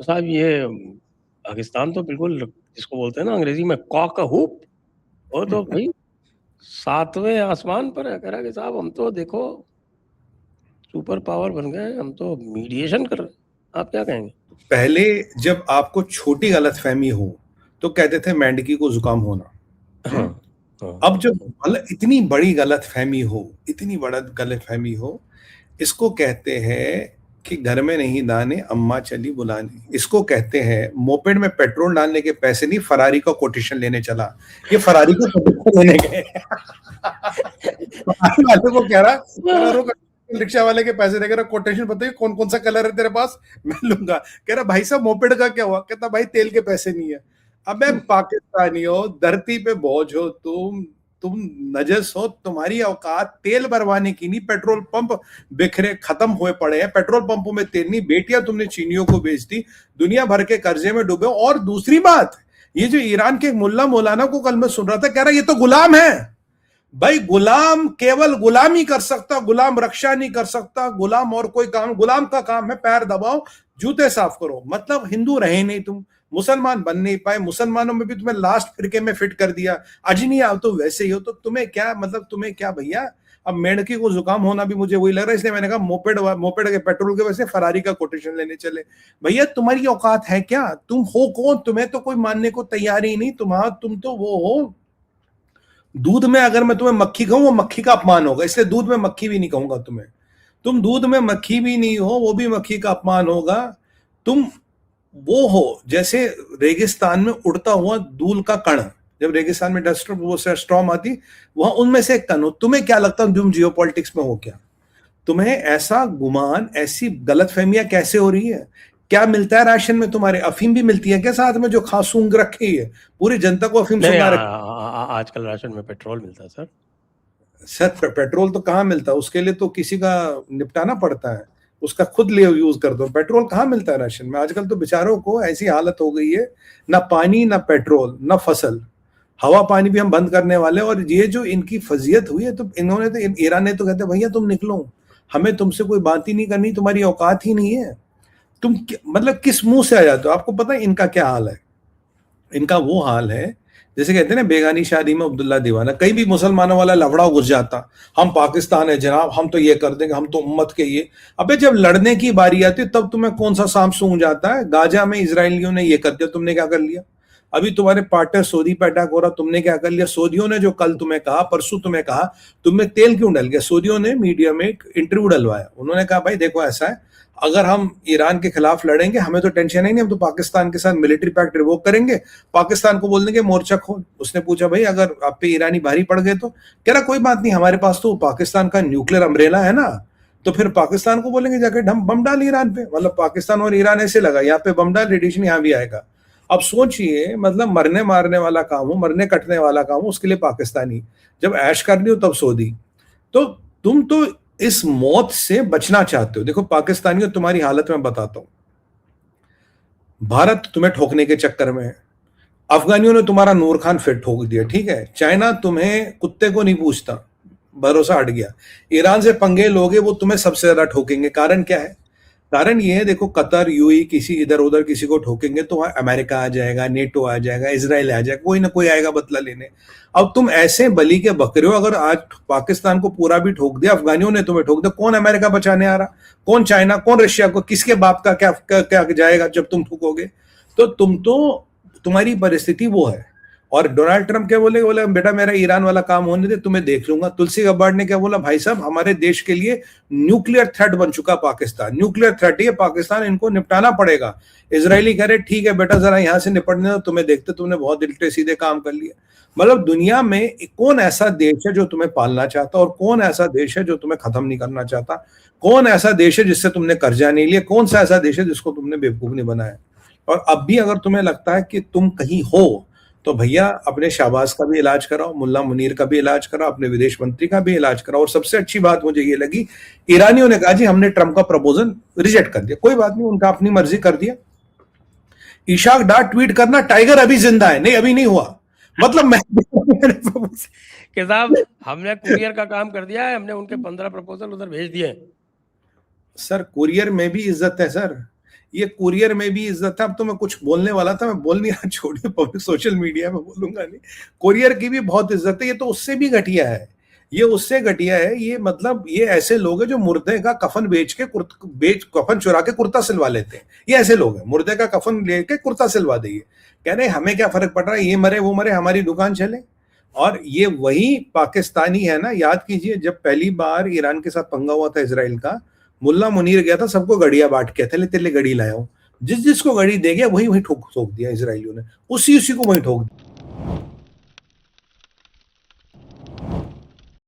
साहब ये पाकिस्तान तो बिल्कुल जिसको बोलते हैं ना अंग्रेजी में कॉक अ हुप, वो तो भाई 7वें आसमान पर है। कह रहा कि साहब हम तो देखो सुपर पावर बन गए, हम तो मीडिएशन कर रहे हैं। आप क्या कहेंगे? पहले जब आपको छोटी गलतफहमी हो तो कहते थे मेंढकी को जुकाम होना। हाँ, हाँ। अब जब मतलब इतनी बड़ी गलतफहमी हो, इतनी बड़ा गलतफहमी हो, इसको कहते हैं कि घर में नहीं दाने अम्मा चली बुलाने। इसको कहते हैं मोपेड में पेट्रोल डालने के पैसे नहीं, फरारी का कोटेशन लेने चला। ये फरारी का कोटेशन लेने गए। फरारी वाले को कह रहा रुक, रिक्शा वाले के पैसे दे, कोटेशन बताइए कौन कौन सा कलर है तेरे पास, मैं लूंगा। कह रहा भाई साहब मोपेड का क्या हुआ? कहता भाई तेल के पैसे नहीं है। अबे पाकिस्तानी हो, धरती पे बोझ हो तुम नजस हो, तुम्हारी औकात तेल भरवाने की नहीं। पेट्रोल पंप बिखरे खत्म हुए पड़े हैं, पेट्रोल पंपों में तेल नहीं, बेटियां तुमने चीनियों को बेच दी, दुनिया भर के कर्जे में डूबे। और दूसरी बात, ये जो ईरान के मुल्ला मौलाना को कल मैं सुन रहा था, कह रहा ये तो गुलाम है। भाई गुलाम केवल गुलामी कर सकता, गुलाम रक्षा नहीं कर सकता। गुलाम और कोई काम, गुलाम का काम है पैर दबाओ, जूते साफ करो। मतलब हिंदू रहे नहीं तुम, मुसलमान बन नहीं पाए, मुसलमानों में भी तुम्हें लास्ट फिरके में फिट कर दिया, अजनी आओ तो वैसे ही हो। तो तुम्हें क्या मतलब, तुम्हें क्या भैया? अब मेंढकी को जुकाम होना भी मुझे वही लग रहा है, इसलिए मैंने कहा मोपेड के पेट्रोल के वजह से फरारी का कोटेशन लेने चले। भैया तुम्हारी औकात है क्या? तुम हो कौन? तुम्हें तो कोई मानने को तैयार ही नहीं। तुम तो वो हो, दूध में अगर मैं तुम्हें मक्खी कहूं वो मक्खी का अपमान होगा, इसलिए दूध में मक्खी भी नहीं कहूंगा तुम्हें। तुम दूध में मक्खी भी नहीं हो, वो भी मक्खी का अपमान होगा। तुम वो हो जैसे रेगिस्तान में उड़ता हुआ धूल का कण। जब रेगिस्तान में डस्ट वो स्टॉर्म आती, वहां उनमें से एक कण हो। तुम्हें क्या लगता है तुम जियोपॉलिटिक्स में हो क्या? तुम्हें ऐसा गुमान, ऐसी गलतफहमियां कैसे हो रही है? क्या मिलता है राशन में तुम्हारे? अफीम भी मिलती है क्या साथ में, जो खा सूंघ रखी है? पूरी जनता को अफीम नहीं, सुंघा रखी। आजकल राशन में पेट्रोल मिलता है सर। सर पेट्रोल तो कहाँ मिलता है? उसके लिए तो किसी का निपटाना पड़ता है, उसका खुद ले यूज कर दो। पेट्रोल कहाँ मिलता है राशन में? आजकल तो बेचारों को ऐसी हालत हो गई है, ना पानी ना पेट्रोल ना फसल, हवा पानी भी हम बंद करने वाले। और ये जो इनकी फजीयत हुई है, तो इन्होंने तो, ईरान ने तो कहते भैया तुम निकलो, हमें तुमसे कोई बात ही नहीं करनी, तुम्हारी औकात ही नहीं है। तुम मतलब किस मुंह से आ जाते हो? आपको पता है इनका क्या हाल है? इनका वो हाल है जैसे कहते हैं ना बेगानी शादी में अब्दुल्ला दीवाना। कहीं भी मुसलमानों वाला लफड़ा घुस जाता, हम पाकिस्तान है जनाब, हम तो ये कर देंगे, हम तो उम्मत के ये। अबे जब लड़ने की बारी आती तब तुम्हें कौन सा सांप सूंघ जाता है? गाजा में इजरायलियों ने ये कर दिया, तुमने क्या कर लिया? अभी तुम्हारे पार्टनर सऊदी पे अटैक हो रहा, तुमने क्या कर लिया? सऊदियों ने जो कल तुम्हें कहा, परसों तुम्हें कहा, तुम्हें तेल क्यों डल गया? सऊदियों ने मीडिया में एक इंटरव्यू डलवाया, उन्होंने कहा भाई देखो ऐसा है, अगर हम ईरान के खिलाफ लड़ेंगे हमें तो टेंशन ही नहीं, हम तो पाकिस्तान के साथ मिलिट्री पैक्ट रिवोक करेंगे, पाकिस्तान को बोल देंगे मोर्चा खोल। उसने पूछा भाई अगर आप पे ईरानी भारी पड़ गए तो? कह रहा कोई बात नहीं, हमारे पास तो पाकिस्तान का न्यूक्लियर अम्ब्रेला है ना, तो फिर पाकिस्तान को बोलेंगे जाके बम डाल ईरान पे। मतलब पाकिस्तान और ईरान ऐसे लगा, यहाँ पे बम डाल, रेडिएशन यहाँ भी आएगा। अब सोचिए, मतलब मरने मारने वाला काम हो, मरने कटने वाला काम हो, उसके लिए पाकिस्तानी, जब ऐश करनी हो तब सऊदी। तो तुम तो इस मौत से बचना चाहते हो। देखो पाकिस्तानियों, तुम्हारी हालत मैं बताता हूं। भारत तुम्हें ठोकने के चक्कर में है, अफगानियों ने तुम्हारा नूर खान फिर ठोक दिया, ठीक है। चाइना तुम्हें कुत्ते को नहीं पूछता, भरोसा हट गया। ईरान से पंगे लोगे, वो तुम्हें सबसे ज्यादा ठोकेंगे। कारण क्या है? कारण ये है, देखो कतर यूएई किसी इधर उधर किसी को ठोकेंगे तो वहां अमेरिका आ जाएगा, नेटो आ जाएगा, इजराइल आ जाएगा, कोई ना कोई आएगा बदला लेने। अब तुम ऐसे बली के बकरे हो, अगर आज पाकिस्तान को पूरा भी ठोक दिया, अफगानियों ने तुम्हें ठोक दिया, कौन अमेरिका बचाने आ रहा? कौन चाइना, कौन रशिया को? किसके बाप का क्या जाएगा जब तुम ठोकोगे? तो तुम्हारी परिस्थिति वो है। और डोनाल्ड ट्रंप क्या बोले? बोले बेटा मेरा ईरान वाला काम होने दे, तुम्हें देख लूंगा। तुलसी गब्बार्ड ने क्या बोला? भाई साहब हमारे देश के लिए न्यूक्लियर थ्रेट बन चुका पाकिस्तान, न्यूक्लियर थ्रेट है पाकिस्तान, इनको निपटाना पड़ेगा। इजरायली कह रहे ठीक है बेटा जरा यहां से निपटने दो, तुम्हें देखते, तुमने बहुत उल्टे सीधे काम कर लिया। मतलब दुनिया में कौन ऐसा देश है जो तुम्हें पालना चाहता, और कौन ऐसा देश है जो तुम्हें खत्म नहीं करना चाहता? कौन ऐसा देश है जिससे तुमने कर्जा नहीं लिया? कौन सा ऐसा देश है जिसको तुमने बेवकूफ नहीं बनाया? और अब भी अगर तुम्हें लगता है कि तुम कहीं हो, तो भैया अपने शाहबाज का भी इलाज कराओ, मुल्ला मुनीर का भी इलाज कराओ, अपने विदेश मंत्री का भी इलाज कराओ। और सबसे अच्छी बात मुझे ये लगी, ईरानियों ने कहा जी हमने ट्रंप का प्रपोजल रिजेक्ट कर दिया। कोई बात नहीं, उनका अपनी मर्जी कर दिया। इशाक डार ट्वीट करना, टाइगर अभी जिंदा है, नहीं अभी नहीं हुआ। मतलब मैं कि साहब हमने कुरियर का काम कर दिया है, हमने उनके 15 प्रपोजल उधर भेज दिए। सर कुरियर में भी इज्जत है सर। ये कुरियर में भी इज्जत है। अब तो मैं कुछ बोलने वाला था, मैं बोल नहीं रहा, छोड़िए, पब्लिक सोशल मीडिया में बोलूंगा नहीं। कुरियर की भी बहुत इज्जत है, ये तो उससे भी घटिया है, ये उससे घटिया है। ये मतलब ये ऐसे लोग हैं जो मुर्दे का कफन बेच के कफन चुरा के कुर्ता सिलवा लेते हैं। ये ऐसे लोग हैं, मुर्दे का कफन लेके कुर्ता सिलवा देंगे, कह रहे हमें क्या फर्क पड़ रहा है, ये मरे वो मरे, हमारी दुकान चले। और ये वही पाकिस्तानी है ना, याद कीजिए जब पहली बार ईरान के साथ पंगा हुआ था इजराइल का, मुल्ला मुनीर गया था सबको गड़िया बांट के, थे तेरे लिए गड़ी लाया हूं, जिस जिसको गड़ी दे गया वही वही ठोक दिया इसराइलियों ने, उसी उसी को वही ठोक दिया।